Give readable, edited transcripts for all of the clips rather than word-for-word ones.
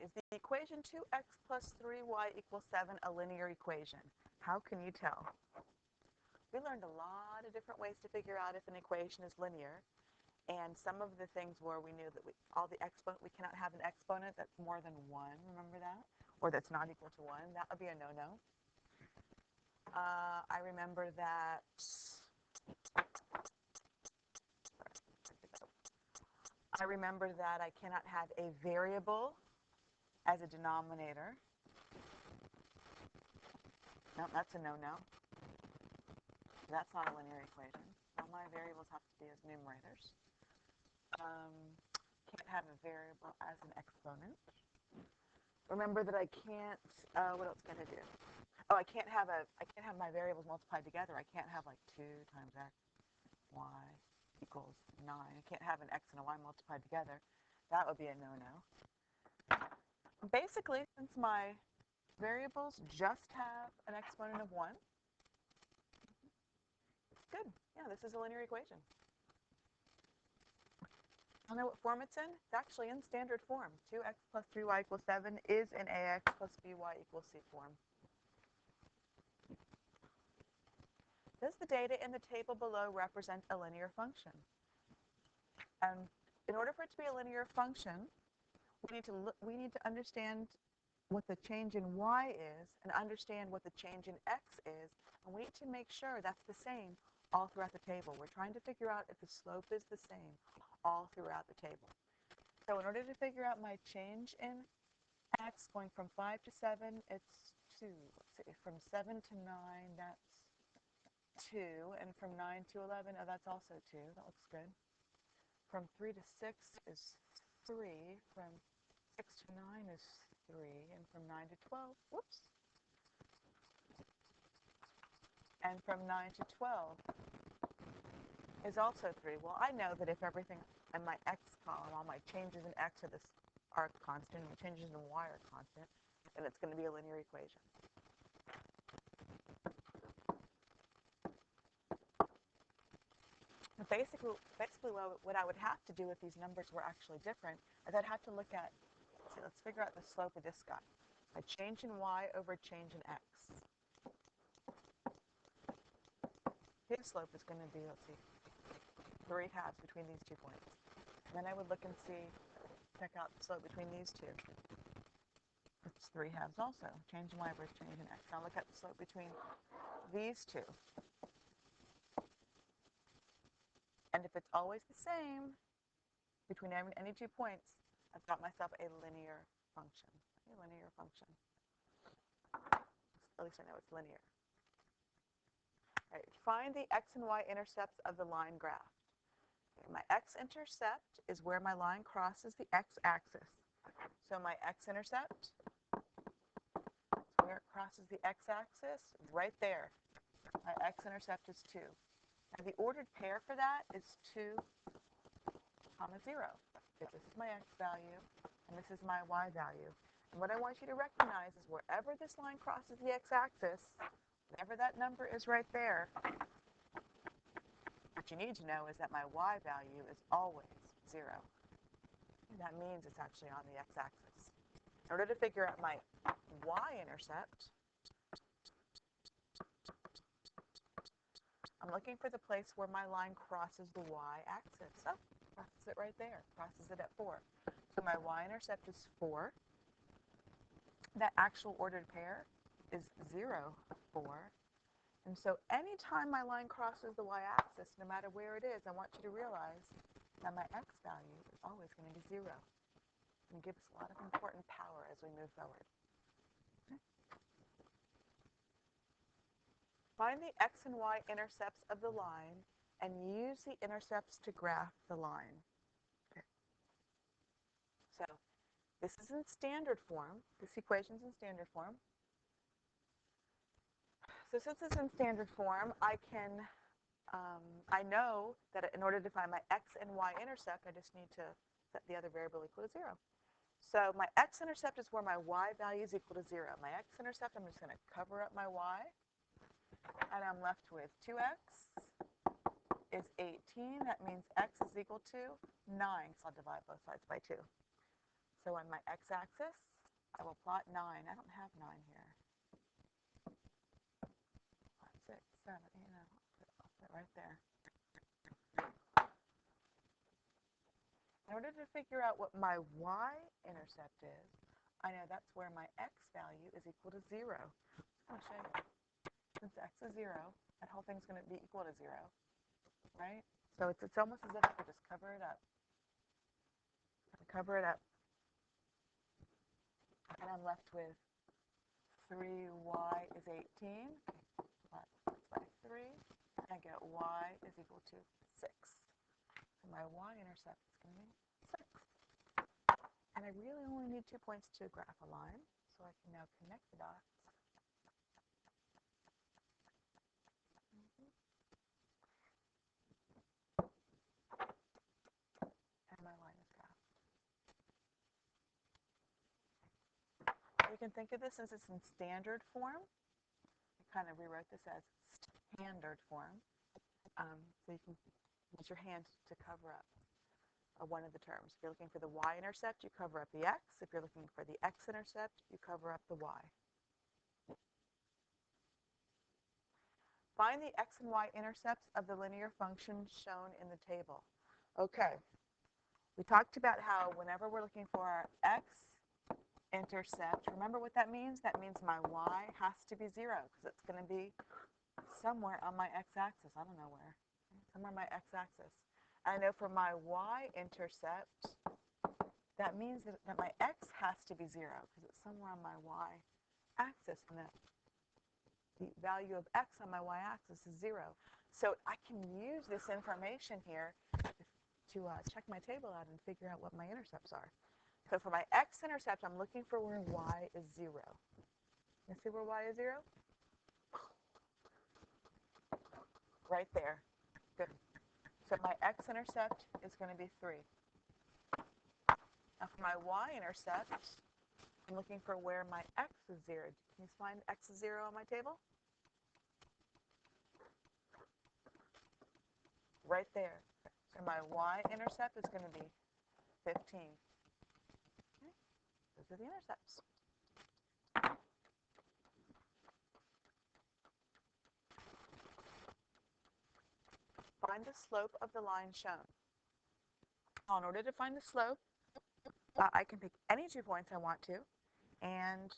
is the equation 2x plus 3y equals 7 a linear equation? How can you tell? We learned a lot of different ways to figure out if an equation is linear. And some of the things where we knew that we cannot have an exponent that's more than 1, remember that? Or that's not equal to 1. That would be a no-no. I remember that I cannot have a variable as a denominator. No, that's a no-no. That's not a linear equation. All my variables have to be as numerators. Can't have a variable as an exponent. Remember that I can't, what else can I do? Oh, I can't have my variables multiplied together. I can't have like 2 times x, y equals 9. I can't have an x and a y multiplied together. That would be a no-no. Basically, since my variables just have an exponent of 1, it's good. Yeah, this is a linear equation. I know what form it's in. It's actually in standard form. 2x plus 3y equals 7 is in ax plus by equals c form. Does the data in the table below represent a linear function? And in order for it to be a linear function, we need to understand what the change in y is and understand what the change in x is, and we need to make sure that's the same all throughout the table. We're trying to figure out if the slope is the same all throughout the table. So in order to figure out my change in x going from 5 to 7, it's 2. Let's see, from 7 to 9, that's 2, and from 9 to 11, oh, that's also 2. That looks good. From 3 to 6 is 3. From 6 to 9 is 3, and from 9 to 12, whoops. And from 9 to 12 is also 3. Well, I know that if everything in my x column, all my changes in x are constant, and changes in y are constant, then it's going to be a linear equation. Basically what I would have to do if these numbers were actually different is I'd have to look at, let's figure out the slope of this guy. A change in y over change in x. His slope is going to be, let's see, 3 halves between these 2 points. And then I would look and check out the slope between these two. It's 3 halves also. Change in y versus change in x. Now look at the slope between these two. And if it's always the same between any 2 points, I've got myself a linear function. A linear function. At least I know it's linear. All right, find the x and y intercepts of the line graph. Okay, my x-intercept is where my line crosses the x-axis. So my x-intercept is where it crosses the x-axis, right there. My x-intercept is 2. And the ordered pair for that is 2, 0. If this is my x value, and this is my y value. And what I want you to recognize is wherever this line crosses the x-axis, whatever that number is right there, what you need to know is that my y value is always 0. And that means it's actually on the x-axis. In order to figure out my y-intercept, I'm looking for the place where my line crosses the y-axis. Oh, crosses it right there. Crosses it at 4. So my y-intercept is 4. That actual ordered pair is 0, 4. And so anytime my line crosses the y-axis, no matter where it is, I want you to realize that my x value is always going to be 0. And give us a lot of important power as we move forward. Okay. Find the x and y intercepts of the line and use the intercepts to graph the line. Okay. So this is in standard form. This equation is in standard form. So since it's in standard form, I know that in order to find my x and y intercept, I just need to set the other variable equal to 0. So my x-intercept is where my y value is equal to 0. My x-intercept, I'm just going to cover up my y. And I'm left with 2x is 18. That means x is equal to 9, so I'll divide both sides by 2. So on my x-axis, I will plot 9. I don't have 9 here. 5, 6, 7, 8, 9. I'll put it right there. In order to figure out what my y-intercept is, I know that's where my x value is equal to 0. I'll show you. Since x is 0, that whole thing's going to be equal to 0, right? So it's almost as if I could just cover it up. Cover it up. And I'm left with 3y is 18. That's by 3. And I get y is equal to 6. So my y-intercept is going to be 6. And I really only need 2 points to graph a line. So I can now connect the dots. And my line is graphed. You can think of this as it's in standard form. I kind of rewrote this as standard form. So you can use your hand to cover up one of the terms. If you're looking for the y-intercept, you cover up the x. If you're looking for the x-intercept, you cover up the y. Find the x and y intercepts of the linear function shown in the table. Okay, we talked about how whenever we're looking for our x-intercept, remember what that means? That means my y has to be 0 because it's going to be somewhere on my x-axis. I don't know where. Somewhere on my x-axis. I know for my y-intercept, that means that my x has to be 0 because it's somewhere on my y-axis. And the value of x on my y-axis is 0. So I can use this information here to check my table out and figure out what my intercepts are. So for my x-intercept, I'm looking for where y is 0. You see where y is 0? Right there. Good. So my x-intercept is going to be 3. Now for my y-intercept, I'm looking for where my x is 0. Can you find x is 0 on my table? Right there. So my y-intercept is going to be 15. Okay. Those are the intercepts. Find the slope of the line shown. In order to find the slope, I can pick any 2 points I want to and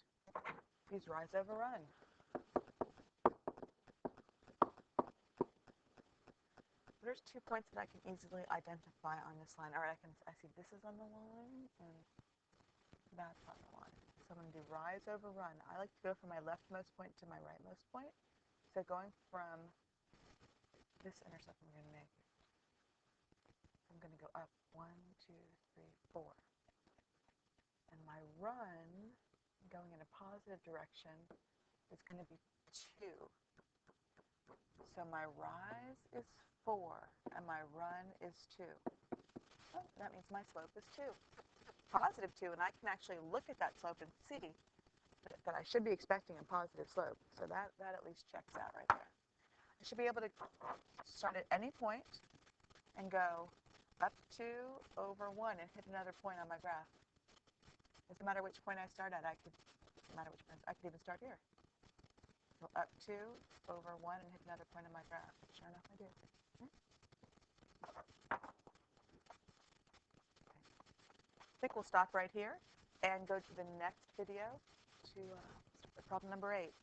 use rise over run. There's 2 points that I can easily identify on this line. All right, I see this is on the line and that's on the line. So I'm going to do rise over run. I like to go from my leftmost point to my rightmost point. So going from this intercept I'm going to make, I'm going to go up 1, 2, 3, 4. And my run, going in a positive direction, is going to be 2. So my rise is 4, and my run is 2. Oh, that means my slope is 2. Positive 2, and I can actually look at that slope and see that I should be expecting a positive slope. So that at least checks out right there. I should be able to start at any point and go up 2 over 1 and hit another point on my graph. Doesn't matter which point I start at. I could even start here. So up 2 over 1 and hit another point on my graph. Sure enough, I do. Okay. I think we'll stop right here and go to the next video to problem number 8.